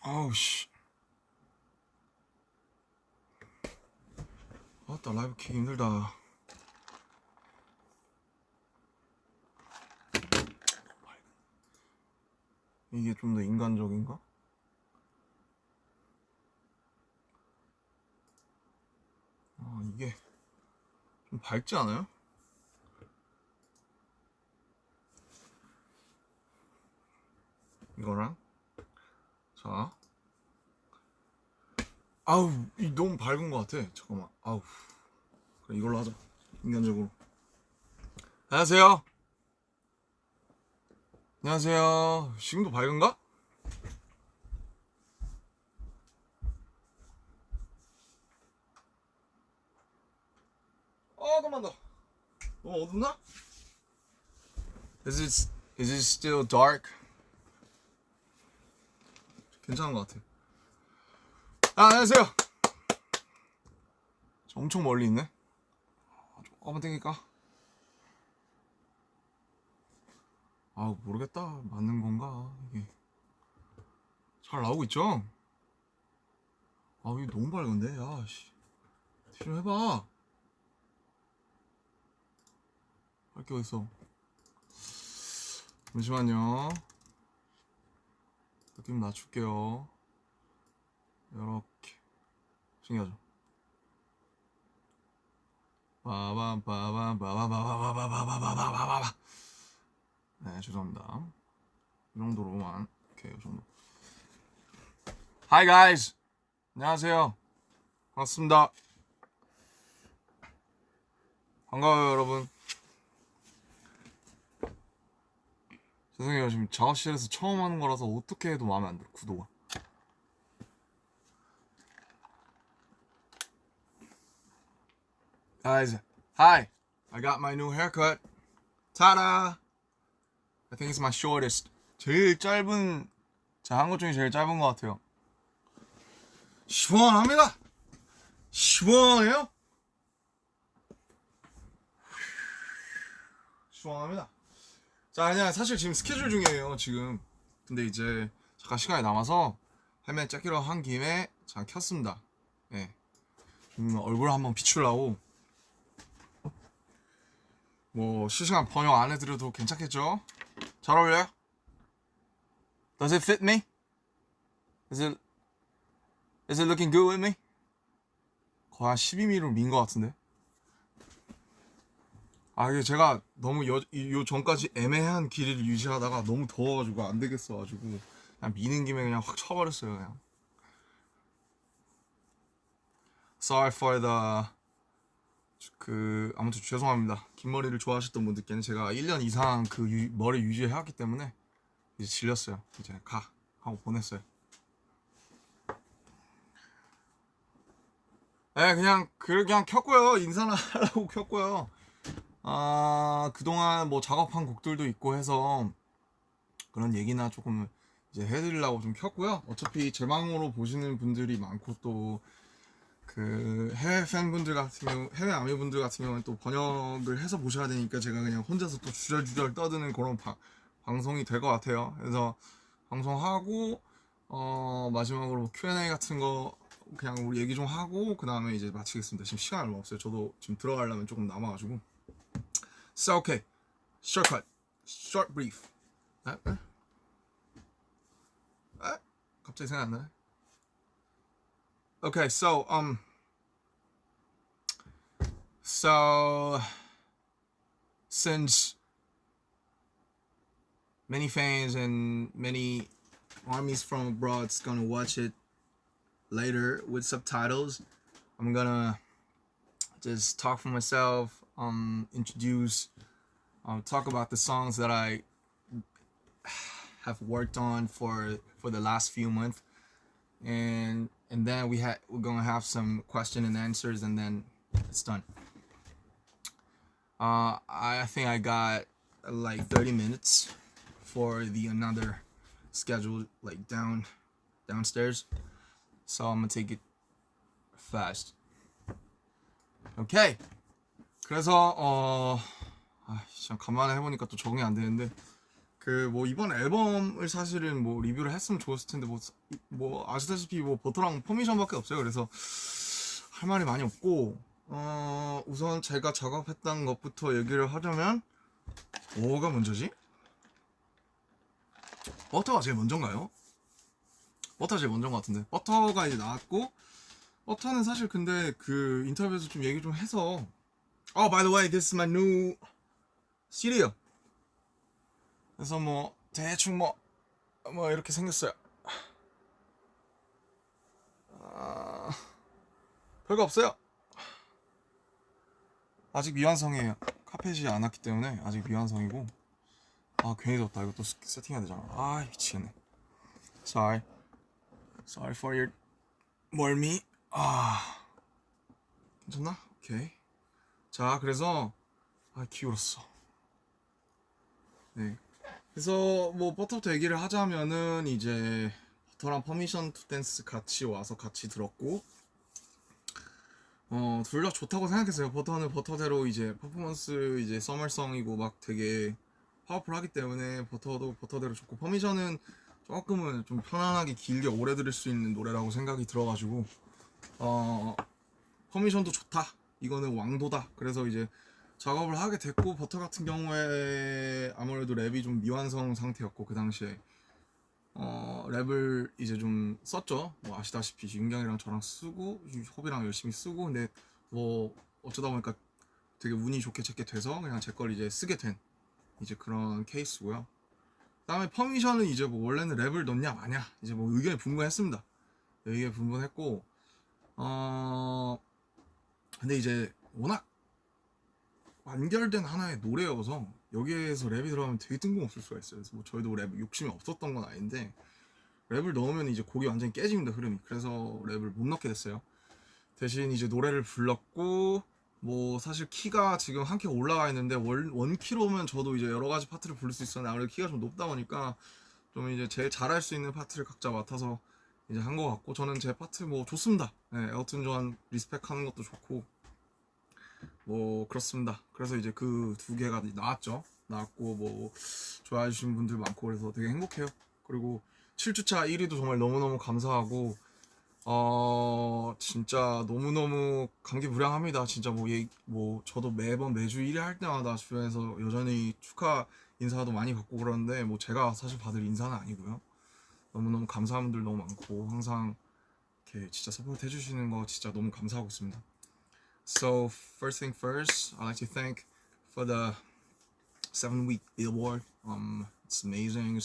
아우 씨. 아따 라이브 키기 힘들다. 이게 좀 더 인간적인가? 이게 좀 밝지 않아요? 이거랑 자 아우 이 너무 밝은 것 같아. 잠깐만. 아우 그래 이걸로 하자. 인간적으로. 안녕하세요. 안녕하세요. 지금도 밝은가? 잠깐만 더. 너무 어둡나? Is it still dark? 괜찮은 것 같아. 안녕하세요. 엄청 멀리 있네. 조금만 땡길까? 모르겠다. 맞는 건가? 이게 잘 나오고 있죠? 이게 너무 밝은데? 야씨. 좀 해봐. 할 게 어딨어. 잠시만요. 느낌 낮출게요. 이렇게 신기하죠? 빠밤빠밤빠바바바바바바바바바바바바. 네, 죄송합니다. 이 정도로만. 오케이, 이 정도. Hi guys. 안녕하세요. 반갑습니다. 반가워요, 여러분. 죄송해요. 지금 작업실에서 처음 하는 거라서 어떻게 해도 마음에 안 들어, 구도가. Guys, hi. I got my new haircut. Ta-da! I think it's my shortest. 제일 짧은, 제가 한 것 중에 제일 짧은 것 같아요. 시원합니다. 시원해요. 시원합니다. 자, 그냥 사실 지금 스케줄 중이에요, 지금. 근데 이제 잠깐 시간이 남아서 헬멧 째기로 한 김에 잠깐 켰습니다. 예. 얼굴 한번 비추려고. 뭐 실시간 번역 안 해드려도 괜찮겠죠? 잘 어울려요? Does it fit me? Is it looking good with me? 거의 한 12mm로 민 것 같은데. 이게 제가 너무 요 전까지 애매한 길이를 유지하다가 너무 더워가지고 안 되겠어가지고 그냥 미는 김에 그냥 확 쳐버렸어요, 그냥. Sorry for the 아무튼 죄송합니다. 긴 머리를 좋아하셨던 분들께는 제가 1년 이상 그 머리 유지해왔기 때문에 이제 질렸어요. 이제 하고 보냈어요. 네, 그냥 켰고요. 인사나 하려고 켰고요. 그동안 뭐 작업한 곡들도 있고 해서 그런 얘기나 조금 이제 해드리려고 좀 켰고요. 어차피 제 방으로 보시는 분들이 많고 또 그 해외 팬분들 같은 경우, 해외 아미분들 같은 경우는 또 번역을 해서 보셔야 되니까 제가 그냥 혼자서 또 주절주절 떠드는 그런 방송이 될 것 같아요. 그래서 방송하고 마지막으로 Q&A 같은 거 그냥 우리 얘기 좀 하고 그 다음에 이제 마치겠습니다. 지금 시간 얼마 없어요. 저도 지금 들어가려면 조금 남아가지고. So okay, shortcut, short brief. 갑자기 생각 안 나네. Okay, so since many fans and many armies from abroad's gonna watch it later with subtitles, I'm gonna just talk for myself, introduce, talk about the songs that I have worked on for the last few months, and then we're gonna have some question and answers, and then it's done. I think I got like 30 minutes for the another schedule like downstairs, so I'm gonna take it fast. Okay. 그래서 참 간만에 해보니까 또 적응이 안 되는데 그 뭐 이번 앨범을 사실은 뭐 리뷰를 했으면 좋았을 텐데 뭐 아시다시피 뭐 버터랑 퍼미션밖에 없어요. 그래서 할 말이 많이 없고 우선 제가 작업했던 것부터 얘기를 하자면 뭐가 먼저지? 버터가 제일 먼저인가요? 버터가 제일 먼저인 것 같은데 버터가 이제 나왔고 버터는 사실 근데 그 인터뷰에서 좀 얘기 좀 해서 by the way this is my new cereal 그래서 뭐 대충 뭐 이렇게 생겼어요. 별거 없어요. 아직 미완성이에요. 카펫이 안 왔기 때문에 아직 미완성이고 괜히 덥다. 이거 또 세팅해야 되잖아. 미치겠네. Sorry for your 멀미. 괜찮나? 오케이. 자, 그래서 기울었어. 네. 그래서 뭐 버터부터 얘기를 하자면은 이제 버터랑 퍼미션 투 댄스 같이 와서 같이 들었고 둘 다 좋다고 생각했어요. 버터는 버터대로 이제 퍼포먼스 이제 서멀성이고 막 되게 파워풀하기 때문에 버터도 버터대로 좋고 퍼미션은 조금은 좀 편안하게 길게 오래 들을 수 있는 노래라고 생각이 들어가지고 퍼미션도 좋다. 이거는 왕도다. 그래서 이제 작업을 하게 됐고 버터 같은 경우에 아무래도 랩이 좀 미완성 상태였고 그 당시에 랩을 이제 좀 썼죠. 뭐 아시다시피 윤경이랑 저랑 쓰고 호비랑 열심히 쓰고 근데 뭐 어쩌다 보니까 되게 운이 좋게 제게 돼서 그냥 제 걸 이제 쓰게 된 이제 그런 케이스고요. 그다음에 퍼미션은 이제 뭐 원래는 랩을 넣냐 마냐 이제 뭐 의견이 분분했습니다. 의견이 분분했고 근데 이제 워낙 완결된 하나의 노래여서 여기에서 랩이 들어가면 되게 뜬금없을 수가 있어요. 그래서 뭐 저희도 랩 욕심이 없었던 건 아닌데 랩을 넣으면 이제 곡이 완전히 깨집니다, 흐름이. 그래서 랩을 못 넣게 됐어요. 대신 이제 노래를 불렀고 뭐 사실 키가 지금 한 키 올라가 있는데 원 키로면 저도 이제 여러 가지 파트를 부를 수 있었는데 아무래도 키가 좀 높다 보니까 좀 이제 제일 잘할 수 있는 파트를 각자 맡아서 이제 한 것 같고 저는 제 파트 뭐 좋습니다. 네, 엘튼 존 리스펙하는 것도 좋고 뭐 그렇습니다. 그래서 이제 그 두 개가 나왔고 뭐 좋아해 주시는 분들 많고 그래서 되게 행복해요. 그리고 7주차 1위도 정말 너무너무 감사하고 진짜 너무너무 감기무량합니다. 진짜 뭐 저도 매주 1위 할 때마다 주변에서 여전히 축하 인사도 많이 받고 그러는데 뭐 제가 사실 받을 인사는 아니고요. 너무너무 감사한 분들 너무 많고 항상 이렇게 진짜 서포트 해주시는 거 진짜 너무 감사하고 있습니다. So first thing first, I'd like to thank for the 7-week Billboard. It's amazing.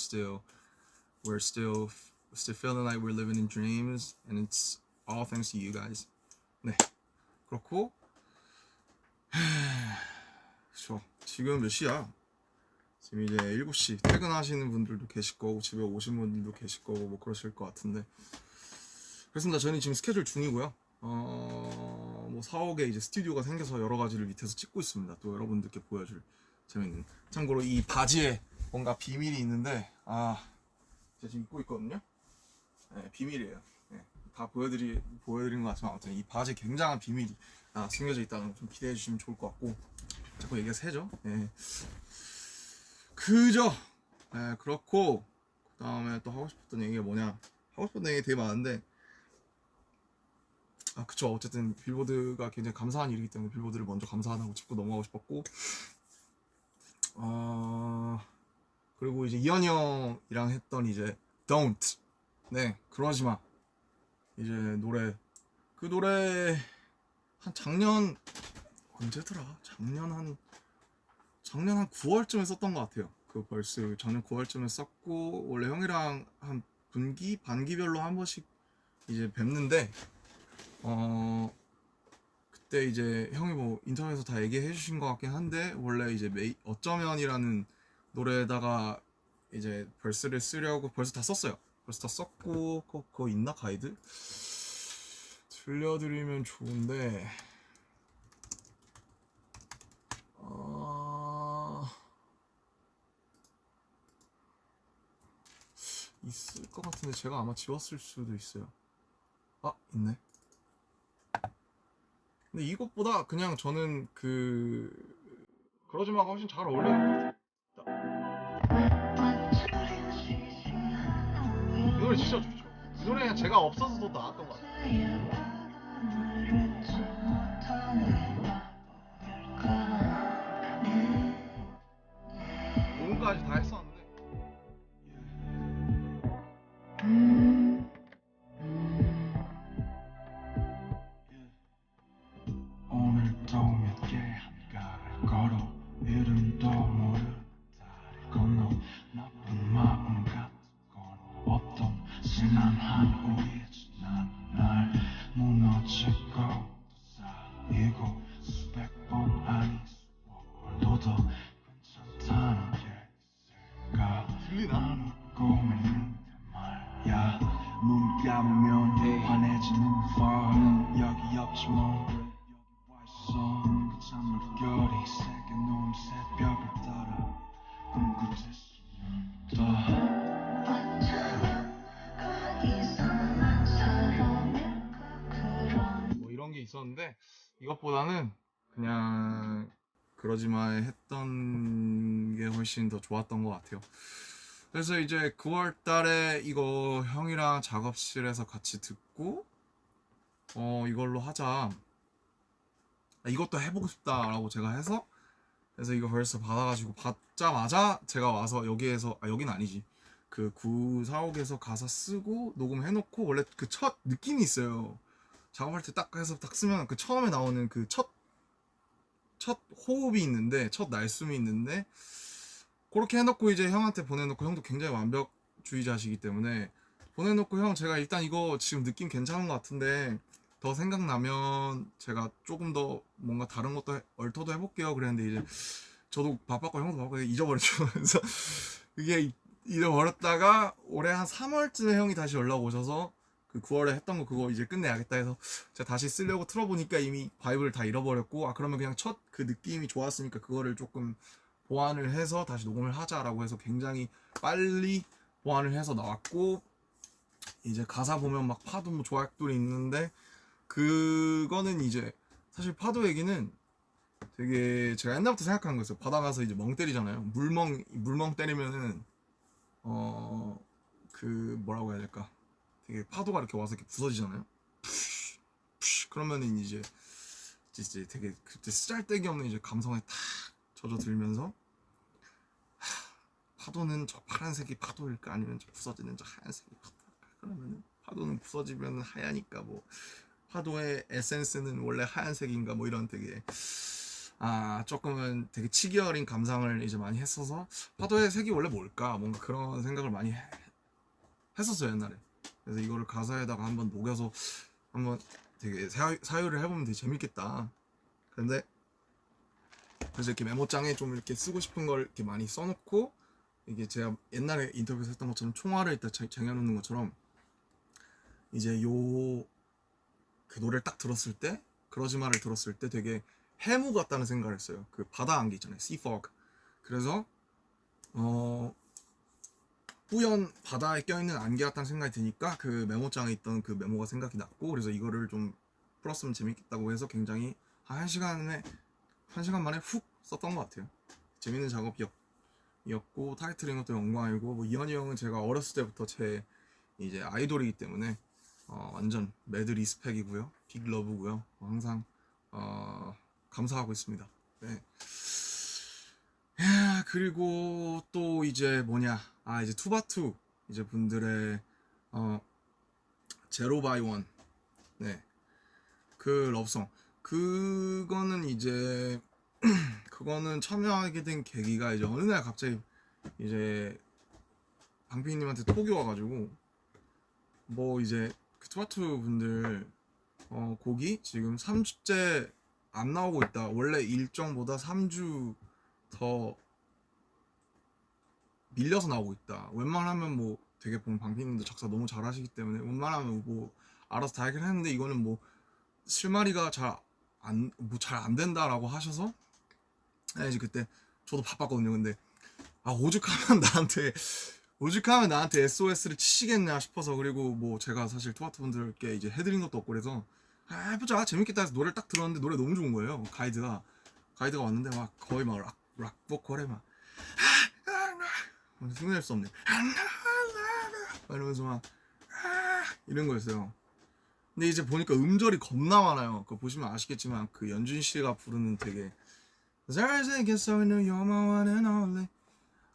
We're still feeling like we're living in dreams, and it's all thanks to you guys. 네, 그렇고 그렇죠. 지금 몇 시야? 지금 이제 7시. 퇴근하시는 분들도 계실 거고 집에 오신 분들도 계실 거고 뭐 그러실 것 같은데 그렇습니다. 저는 지금 스케줄 중이고요. 뭐 사옥에 이제 스튜디오가 생겨서 여러 가지를 밑에서 찍고 있습니다. 또 여러분들께 보여줄 재밌는. 참고로 이 바지에 뭔가 비밀이 있는데 제가 지금 입고 있거든요. 네, 비밀이에요. 네, 다 보여드린 것 같지만 아무튼 이 바지에 굉장한 비밀이 숨겨져 있다는 거 좀 기대해 주시면 좋을 것 같고 자꾸 얘기가 새죠. 네. 그죠. 네, 그렇고 그 다음에 또 하고 싶었던 얘기가 뭐냐. 하고 싶었던 얘기 되게 많은데 그쵸. 어쨌든 빌보드가 굉장히 감사한 일이기 때문에 빌보드를 먼저 감사하다고 짚고 넘어가고 싶었고 그리고 이제 이현이 형이랑 했던 이제 Don't 네 그러지마 이제 그 노래 한 작년 언제더라? 작년 한 9월쯤에 썼던 것 같아요. 그 벌스 작년 9월쯤에 썼고 원래 형이랑 한 반기별로 한 번씩 이제 뵙는데 그때 이제 형이 뭐 인터넷에서 다 얘기해 주신 것 같긴 한데 원래 이제 어쩌면이라는 노래에다가 이제 벌스를 쓰려고 벌스 다 썼어요. 벌스 다 썼고 그거 있나 가이드? 들려드리면 좋은데 있을 것 같은데 제가 아마 지웠을 수도 있어요. 있네. 근데 이것보다 그냥 저는 그러지마가 훨씬 잘 어울려요. 노래 진짜 좋죠. 이 노래는 제가 없어서 더 나았던 것 같아요. 녹음까지 다 했었는데 오늘도 몇 개 한가를 걸어 이름도 모르는 다리 건너 나쁜 마음 같은 건 어떤 지난한 우리의 지난 날 무너지고 쌓이고 수백 번 아니 수억 번도 더 괜찮다는 게 있을까 들리나? 나는 고민인데 말야 눈 감으면 환해지는 밤 여기 없지 뭐 그 찬물결이 새겨놓은 새벽을 따라 꿈꾸듯이 뭐 이런 게 있었는데 이것보다는 그냥 그러지마 했던 게 훨씬 더 좋았던 것 같아요. 그래서 이제 9월 달에 이거 형이랑 작업실에서 같이 듣고 이걸로 하자, 이것도 해보고 싶다라고 제가 해서, 그래서 이거 벌써 받아가지고 받자마자 제가 와서 여기에서, 여긴 아니지, 그 945에서 가사 쓰고 녹음해놓고, 원래 그 첫 느낌이 있어요. 작업할 때 딱 해서 딱 쓰면 그 처음에 나오는 그 첫 호흡이 있는데, 첫 날숨이 있는데, 그렇게 해놓고 이제 형한테 보내놓고, 형도 굉장히 완벽주의자시기 때문에 보내놓고, 형 제가 일단 이거 지금 느낌 괜찮은 것 같은데 더 생각나면 제가 조금 더 뭔가 다른 것도 얼터도 해볼게요 그랬는데, 이제 저도 바빴고 형도 바빴고 잊어버렸죠. 그래서 이게 잃어버렸다가 올해 한 3월쯤에 형이 다시 연락 오셔서 그 9월에 했던 거 그거 이제 끝내야겠다 해서 제가 다시 쓰려고 틀어보니까 이미 바이브를 다 잃어버렸고, 그러면 그냥 첫 그 느낌이 좋았으니까 그거를 조금 보완을 해서 다시 녹음을 하자라고 해서 굉장히 빨리 보완을 해서 나왔고, 이제 가사 보면 막 파도 뭐 조약돌이 있는데, 그거는 이제 사실 파도 얘기는 되게 제가 옛날부터 생각하는 거였어요. 바다 가서 이제 멍 때리잖아요. 물멍 때리면은 그 뭐라고 해야 될까, 되게 파도가 이렇게 와서 이렇게 부서지잖아요. 그러면은 이제 되게 그때 쓰잘데기 없는 이제 감성에 탁 젖어들면서, 파도는 저 파란색이 파도일까 아니면 저 부서지는 저 하얀색이 파도일까, 그러면은 파도는 부서지면 하얘니까 뭐 파도의 에센스는 원래 하얀색인가, 뭐 이런 되게 조금은 되게 치기 어린 감상을 이제 많이 했어서, 파도의 색이 원래 뭘까, 뭔가 그런 생각을 많이 했었어요 옛날에. 그래서 이거를 가사에다가 한번 녹여서 한번 되게 사유를 해보면 되게 재밌겠다. 근데 그래서 이렇게 메모장에 좀 이렇게 쓰고 싶은 걸 이렇게 많이 써놓고, 이게 제가 옛날에 인터뷰에서 했던 것처럼 총알을 일단 쟁여놓는 것처럼, 이제 그 노래를 딱 들었을 때, 그러지마를 들었을 때 되게 해무 같다는 생각을 했어요. 그 바다 안개 있잖아요, sea fog. 그래서 뿌연 바다에 껴있는 안개 같다는 생각이 드니까 그 메모장에 있던 그 메모가 생각이 났고, 그래서 이거를 좀 풀었으면 재밌겠다고 해서 굉장히 한 1시간 만에 훅 썼던 것 같아요. 재밌는 작업이었고, 타이틀인 것도 영광이고, 뭐 이현이 형은 제가 어렸을 때부터 제 이제 아이돌이기 때문에 완전 매드 리스펙이고요, 빅 러브고요. 항상 감사하고 있습니다. 네. 그리고 또 이제 뭐냐, 이제 투바투 이제 분들의 제로 바이 원, 네, 그 러브송, 그거는 이제 그거는 참여하게 된 계기가 이제 어느 날 갑자기 이제 방피님한테 톡이 와가지고, 뭐 이제 그 투바투 분들 곡이 지금 3주째 안 나오고 있다. 원래 일정보다 3주 더 밀려서 나오고 있다. 웬만하면 뭐 되게 보면 방피님도 작사 너무 잘하시기 때문에 웬만하면 뭐 알아서 다 해결했는데, 이거는 뭐 실마리가 잘 안 된다라고 하셔서, 이제 그때 저도 바빴거든요. 근데 오죽하면 나한테 SOS를 치시겠냐 싶어서, 그리고 뭐 제가 사실 투바투 분들께 이제 해드린 것도 없고, 그래서 해보자 재밌겠다 해서 노래를 딱 들었는데 노래 너무 좋은 거예요. 가이드가 왔는데 막 거의 막 락 보컬에 막 흉낼 수 없네 이러면서 막 이런 거였어요. 근데 이제 보니까 음절이 겁나 많아요. 그거 보시면 아시겠지만 그 연준 씨가 부르는 되게 잘생겼어 you're my one and only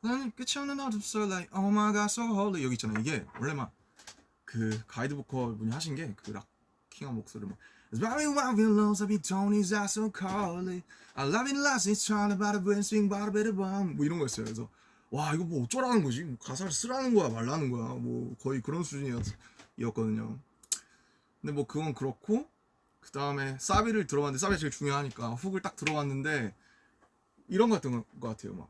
나는 끝이 없는 어둠 so like oh my god so holy 여기 있잖아요. 이게 원래 막 그 가이드 보컬 분이 하신 게 그 락킹한 목소리 막 It's very wild willows of Tony's are so cold I love it last it's trying about a brain swing about a bit of bomb 뭐 이런 거였어요. 그래서 와 이거 뭐 어쩌라는 거지? 뭐 가사를 쓰라는 거야 말라는 거야 뭐 거의 그런 수준이었거든요. 근데 뭐 그건 그렇고 그 다음에 사비를 들어봤는데 사비가 제일 중요하니까 훅을 딱 들어봤는데 이런 거였던 것 같아요. 막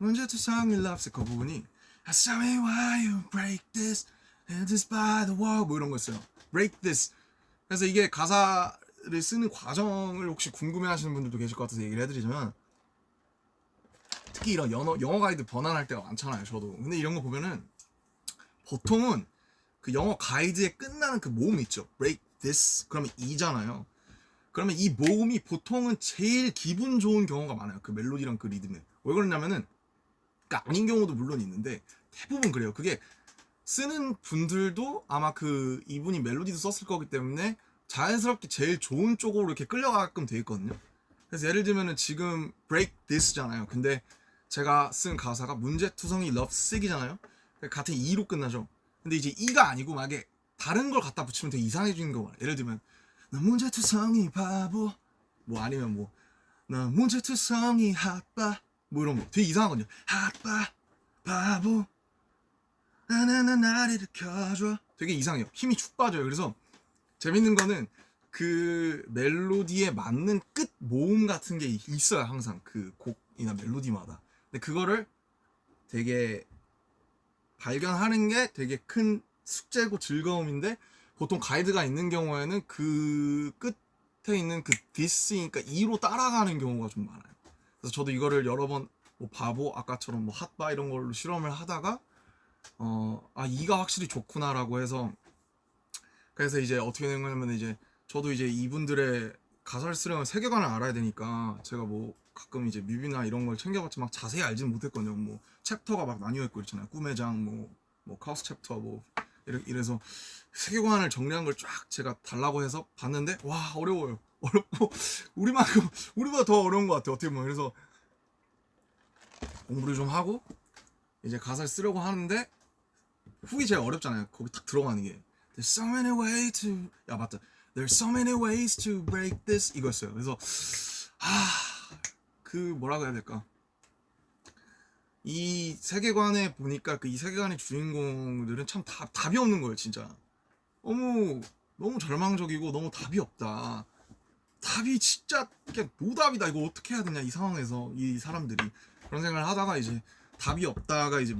먼저 투성이 loves 그 부분이 I saw me why you break this and this by the wall 뭐 이런 거였어요. break this. 그래서 이게 가사를 쓰는 과정을 혹시 궁금해하시는 분들도 계실 것 같아서 얘기를 해드리자면 특히 이런 영어 가이드 번안할 때가 많잖아요. 저도. 근데 이런 거 보면은 보통은 그 영어 가이드에 끝나는 그 모음 있죠. break this 그러면 이잖아요. 그러면 이 모음이 보통은 제일 기분 좋은 경우가 많아요. 그 멜로디랑 그 리듬에. 왜 그러냐면은 그러니까 아닌 경우도 물론 있는데 대부분 그래요. 그게 쓰는 분들도 아마 그 이분이 멜로디도 썼을 거기 때문에 자연스럽게 제일 좋은 쪽으로 이렇게 끌려가게끔 돼 있거든요. 그래서 예를 들면은 지금 break this잖아요. 근데 제가 쓴 가사가 문제투성이 love sick이잖아요. 같은 E로 끝나죠. 근데 이제 E가 아니고 만약에 다른 걸 갖다 붙이면 되게 이상해지는 거예요. 예를 들면 나 문제투성이 바보 뭐 아니면 뭐 나 문제투성이 핫바 뭐 이런 거 되게 이상하거든요. 핫바 바보 나나나 나를 일으켜줘 되게 이상해요. 힘이 축 빠져요. 그래서 재밌는 거는 그 멜로디에 맞는 끝 모음 같은 게 있어요. 항상 그 곡이나 멜로디마다. 근데 그거를 되게 발견하는 게 되게 큰 숙제고 즐거움인데 보통 가이드가 있는 경우에는 그 끝에 있는 그 디스니까 2로 따라가는 경우가 좀 많아요. 그래서 저도 이거를 여러 번 뭐 바보 아까처럼 뭐 핫바 이런 걸로 실험을 하다가 아 2가 확실히 좋구나라고 해서 그래서 이제 어떻게 된 거냐면 이제 저도 이제 이분들의 가사를 쓰려면 세계관을 알아야 되니까 제가 뭐 가끔 이제 뮤비나 이런 걸 챙겨봤지만 막 자세히 알지는 못했거든요. 뭐 챕터가 막 나뉘어 있고 있잖아요. 꿈의 장, 뭐 카우스 챕터 뭐 이래서 세계관을 정리한 걸 쫙 제가 달라고 해서 봤는데 와 어려워요. 어렵고 우리보다 더 어려운 것 같아요. 어떻게 보면 그래서 공부를 좀 하고 이제 가사를 쓰려고 하는데 훅이 제일 어렵잖아요. 거기 딱 들어가는 게 There's so many ways to 야 맞다. There's so many ways to break this 이거였어요. 그래서 그 뭐라고 해야 될까? 이 세계관에 보니까 그 이 세계관의 주인공들은 참 답이 없는 거예요, 진짜. 너무 절망적이고 너무 답이 없다. 답이 진짜 그냥 노답이다. 이거 어떻게 해야 되냐 이 상황에서 이 사람들이 그런 생각을 하다가 이제 답이 없다가 이제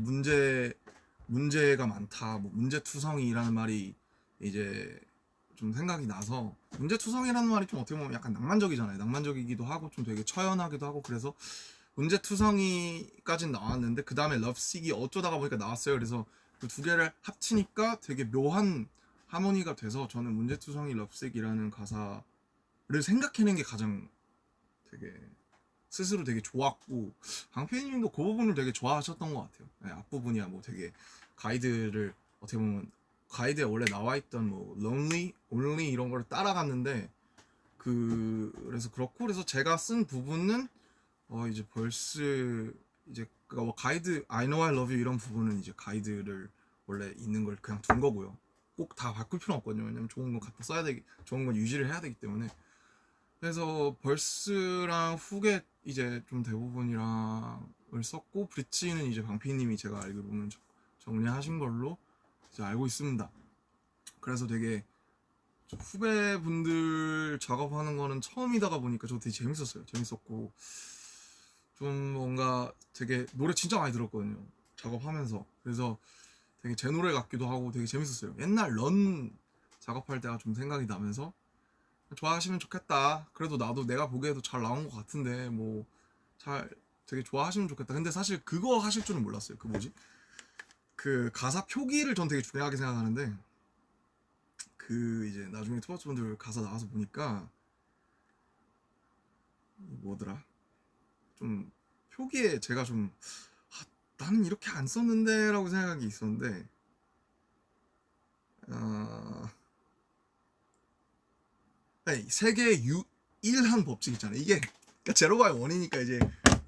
문제가 많다. 뭐 문제투성이라는 말이 이제 좀 생각이 나서 문제투성이라는 말이 좀 어떻게 보면 약간 낭만적이잖아요. 낭만적이기도 하고 좀 되게 처연하기도 하고 그래서 문제투성이까진 나왔는데 그 다음에 러브식이 어쩌다가 보니까 나왔어요. 그래서 그 두 개를 합치니까 되게 묘한 하모니가 돼서 저는 문제투성이 러브식이라는 가사를 생각해낸 게 가장 되게 스스로 되게 좋았고 강PD님도 그 부분을 되게 좋아하셨던 것 같아요. 네, 앞부분이야 뭐 되게 가이드를 어떻게 보면 가이드에 원래 나와있던 뭐 lonely, only 이런 걸 따라갔는데 그래서 그렇고 그래서 제가 쓴 부분은 이제 벌스 이제 뭐 가이드 I know I love you 이런 부분은 이제 가이드를 원래 있는 걸 그냥 둔 거고요. 꼭 다 바꿀 필요는 없거든요. 왜냐면 좋은 거 갖다 써야 되기 좋은 건 유지를 해야 되기 때문에 그래서 벌스랑 훅에 이제 좀 대부분이랑을 썼고 브릿지는 이제 방피님이 제가 알기로는 정리하신 걸로 이제 알고 있습니다. 그래서 되게 후배분들 작업하는 거는 처음이다가 보니까 저 되게 재밌었어요. 재밌었고 좀 뭔가 되게 노래 진짜 많이 들었거든요. 작업하면서 그래서 되게 제 노래 같기도 하고 되게 재밌었어요. 옛날 런 작업할 때가 좀 생각이 나면서 좋아하시면 좋겠다. 그래도 나도 내가 보기에도 잘 나온 것 같은데 뭐 잘 되게 좋아하시면 좋겠다. 근데 사실 그거 하실 줄은 몰랐어요. 그 뭐지? 그 가사 표기를 전 되게 중요하게 생각하는데 그 이제 나중에 투바츠 분들 가사 나와서 보니까 뭐더라? 좀 표기에 제가 좀 나는 이렇게 안 썼는데 라고 생각한 게 있었는데 세계의 유일한 법칙 있잖아요. 이게 그러니까 제로가 원이니까 이제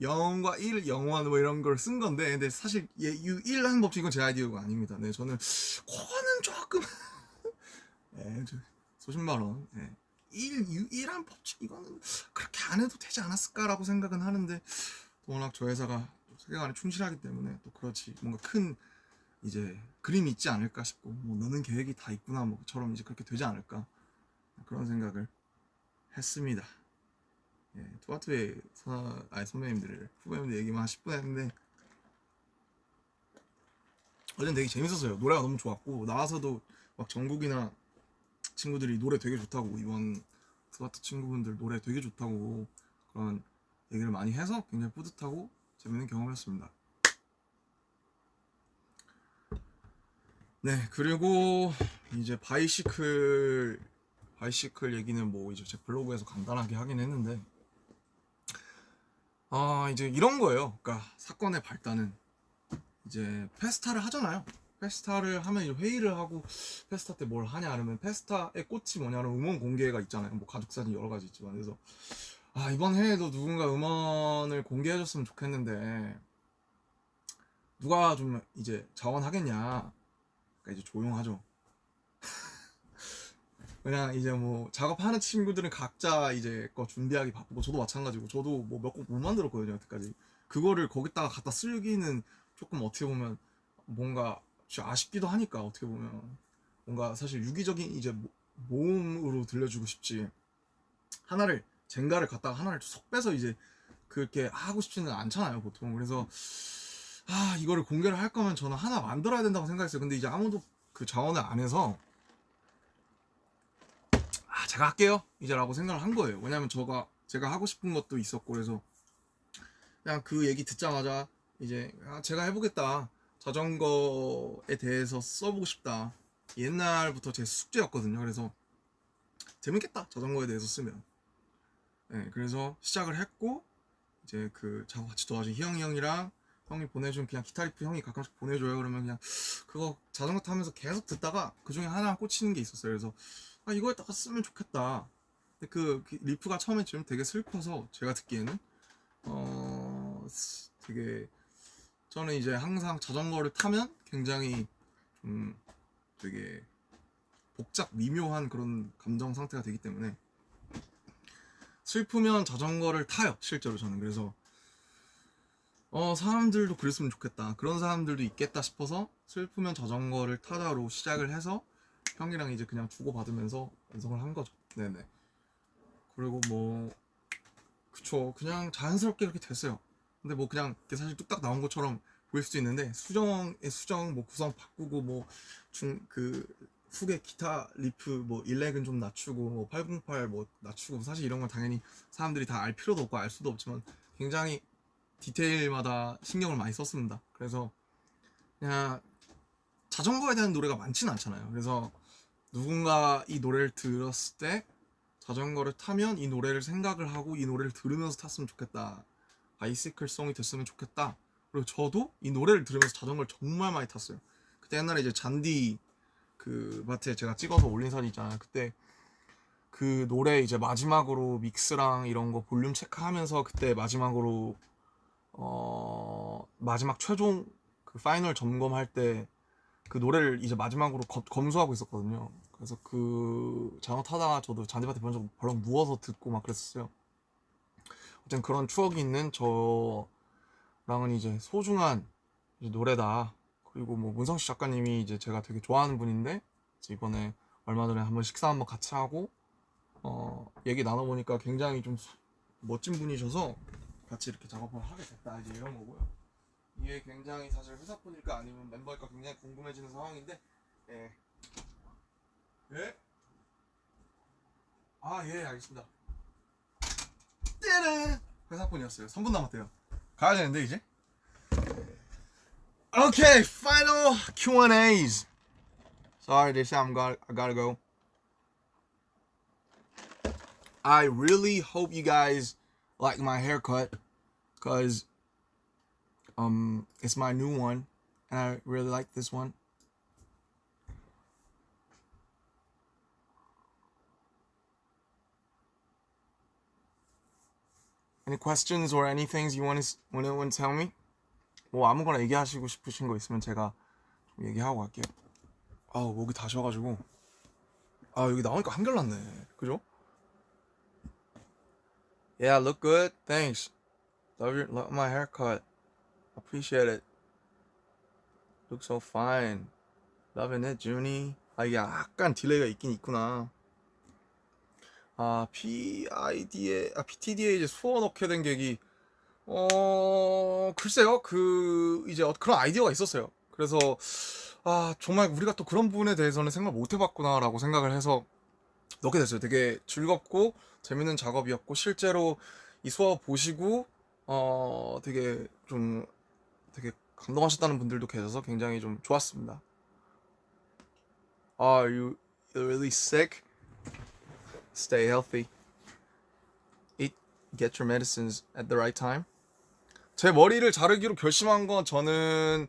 0과 1, 0원 뭐 이런 걸 쓴 건데, 근데 사실 유일한 법칙은 제 아이디어가 아닙니다. 네, 저는 그거는 조금 네, 수십만 원. 네. 유일한 법칙 이거는 그렇게 안 해도 되지 않았을까라고 생각은 하는데, 워낙 저 회사가 세계관에 충실하기 때문에 또 그렇지 뭔가 큰 이제 그림이 있지 않을까 싶고, 뭐 너는 계획이 다 있구나 뭐처럼 이제 그렇게 되지 않을까 그런 생각을 했습니다. 예, 투아투의 선배님들 후배님들 얘기만 한 10분 했는데 어제는 되게 재밌었어요. 노래가 너무 좋았고 나와서도 막 정국이나 친구들이 노래 되게 좋다고, 이번 투아투 친구분들 노래 되게 좋다고 그런 얘기를 많이 해서 굉장히 뿌듯하고 재밌는 경험이었습니다. 네, 그리고 이제 바이시클 얘기는 뭐 이제 제 블로그에서 간단하게 하긴 했는데, 이제 이런 거예요. 그러니까 사건의 발단은 이제 페스타를 하잖아요. 페스타를 하면 이제 회의를 하고, 페스타 때 뭘 하냐 하면 페스타의 꽃이 뭐냐면 음원 공개가 있잖아요. 뭐 가족 사진 여러 가지 있지만, 그래서 이번 해에도 누군가 음원을 공개해줬으면 좋겠는데 누가 좀 이제 자원하겠냐. 그러니까 이제 조용하죠. 그냥 이제 뭐 작업하는 친구들은 각자 이제 거 준비하기 바쁘고, 저도 마찬가지고 저도 뭐 몇 곡 못 만들었거든요 여태까지. 그거를 거기다가 갖다 쓰기는 조금 어떻게 보면 뭔가 아쉽기도 하니까, 어떻게 보면 뭔가 사실 유기적인 이제 모음으로 들려주고 싶지, 하나를 젠가를 갖다가 하나를 속 빼서 이제 그렇게 하고 싶지는 않잖아요 보통. 그래서 이거를 공개를 할 거면 저는 하나 만들어야 된다고 생각했어요. 근데 이제 아무도 그 자원을 안 해서 제가 할게요 이제 라고 생각을 한 거예요. 왜냐면 제가 하고 싶은 것도 있었고, 그래서 그냥 그 얘기 듣자마자 이제 제가 해보겠다, 자전거에 대해서 써보고 싶다, 옛날부터 제 숙제였거든요. 그래서 재밌겠다 자전거에 대해서 쓰면. 네, 그래서 시작을 했고, 이제 그 작업 같이 도와준 희영이 형이랑 형이 보내준 그냥 기타 리프 형이 가끔씩 보내줘요. 그러면 그냥 그거 자전거 타면서 계속 듣다가 그 중에 하나 꽂히는 게 있었어요. 그래서 이거에다가 쓰면 좋겠다. 근데 그 리프가 처음에 좀 되게 슬퍼서 제가 듣기에는 되게, 저는 이제 항상 자전거를 타면 굉장히 좀 되게 복잡 미묘한 그런 감정 상태가 되기 때문에 슬프면 자전거를 타요 실제로 저는. 그래서 사람들도 그랬으면 좋겠다, 그런 사람들도 있겠다 싶어서 슬프면 자전거를 타자로 시작을 해서 형이랑 이제 그냥 주고받으면서 완성을 한 거죠. 네네. 그리고 뭐 그쵸, 그냥 자연스럽게 이렇게 됐어요. 근데 뭐 그냥 사실 뚝딱 나온 것처럼 보일 수도 있는데, 수정 뭐 구성 바꾸고 뭐 그 후계 기타 리프 뭐 일렉은 좀 낮추고 뭐 808 뭐 낮추고, 사실 이런 건 당연히 사람들이 다 알 필요도 없고 알 수도 없지만 굉장히 디테일마다 신경을 많이 썼습니다. 그래서 그냥 자전거에 대한 노래가 많지는 않잖아요. 그래서 누군가 이 노래를 들었을 때 자전거를 타면 이 노래를 생각을 하고 이 노래를 들으면서 탔으면 좋겠다, 바이시클 송이 됐으면 좋겠다. 그리고 저도 이 노래를 들으면서 자전거를 정말 많이 탔어요. 그때 옛날에 이제 잔디 그 마트에 제가 찍어서 올린 사진 있잖아요. 그때 그 노래 이제 마지막으로 믹스랑 이런 거 볼륨 체크하면서 그때 마지막으로 마지막 최종 그 파이널 점검할 때 그 노래를 이제 마지막으로 검수하고 있었거든요. 그래서 그 자전거 타다가 저도 잔디밭에 벌렁 누워서 듣고 막 그랬었어요. 어쨌든 그런 추억이 있는 저랑은 이제 소중한 이제 노래다. 그리고 뭐 문성식 작가님이 이제 제가 되게 좋아하는 분인데, 이번에 얼마 전에 한번 식사 한번 같이 하고 얘기 나눠보니까 굉장히 좀 멋진 분이셔서 같이 이렇게 작업을 하게 됐다, 이제 이런 거고요. 이게 굉장히 사실 회사분일까 아니면 멤버일까 굉장히 궁금해지는 상황인데, 예. 예? 예, 알겠습니다. 띠르! 회사분이었어요. 3분 남았대요. 가야 되는데 이제. Okay, final Q&As. Sorry, this time I gotta go. I really hope you guys like my haircut, cause It's my new one, and I really like this one. Any questions or anything you want to tell me? 뭐 아무거나 얘기하시고 싶으신 거 있으면 제가 좀 얘기하고 갈게요. 아우 목이 다 쉬어가지고 아 여기 나오니까 한결났네. 그죠? Yeah, look good. Thanks. Love my haircut. Appreciate it. Look so fine. Loving it, Junie. 아 이게 약간 딜레이가 있긴 있구나. 아 PTD에 이제 수어 넣게 된 계기. 글쎄요. 이제 그런 아이디어가 있었어요. 그래서 정말 우리가 또 그런 부분에 대해서는 생각 못 해봤구나라고 생각을 해서 넣게 됐어요. 되게 즐겁고 재밌는 작업이었고 실제로 이 수업 보시고 되게 감동하셨다는 분들도 계셔서 굉장히 좀 좋았습니다. Are you really sick? Stay healthy. Get your medicines at the right time. 제 머리를 자르기로 결심한 건 저는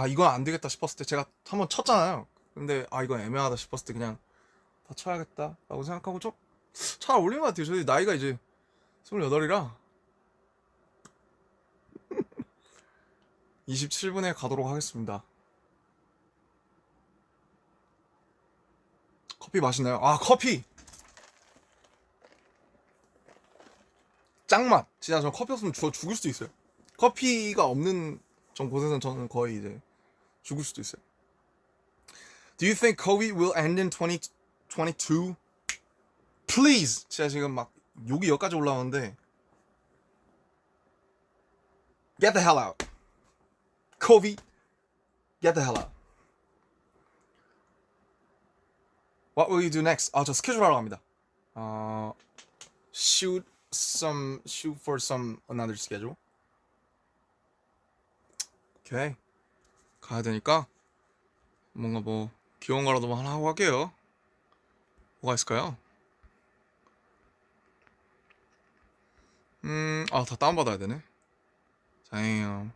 이건 안 되겠다 싶었을 때 제가 한번 쳤잖아요. 근데 이건 애매하다 싶었을 때 그냥 다 쳐야겠다라고 생각하고 잘 어울리는 것 같아요. 저희 나이가 이제 28이라 27분에 가도록 하겠습니다. 커피 맛있나요? 커피 짱맛. 진짜 저 커피 없으면 죽을 수도 있어요. 커피가 없는 곳에서는 저는 거의 이제 죽을 수도 있어요. Do you think COVID will end in 2022? Please. 제가 지금 막 욕이 여기까지 올라오는데 Get the hell out. COVID. Get the hell out. What will you do next? 저 스케줄 하러 갑니다. Shoot for some another schedule. 오케이. 가야 되니까 뭔가 뭐 귀여운 거라도 하나 하고 갈게요. 뭐가 있을까요? 다 다운받아야 되네. Damn.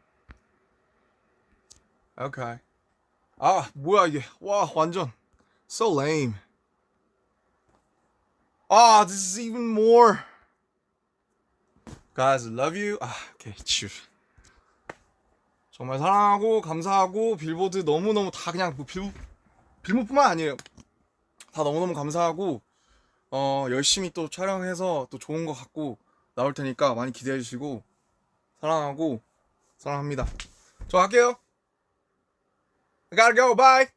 오케이. 뭐야 이게. 와 완전 so lame. This is even more. Guys, I love you. 오케이. 정말 사랑하고 감사하고 빌보드 너무너무 다 그냥 뭐 빌보드뿐만 아니에요. 다 너무너무 감사하고 열심히 또 촬영해서 또 좋은 거 갖고 나올 테니까 많이 기대해 주시고 사랑합니다. 저 갈게요. I gotta go. Bye.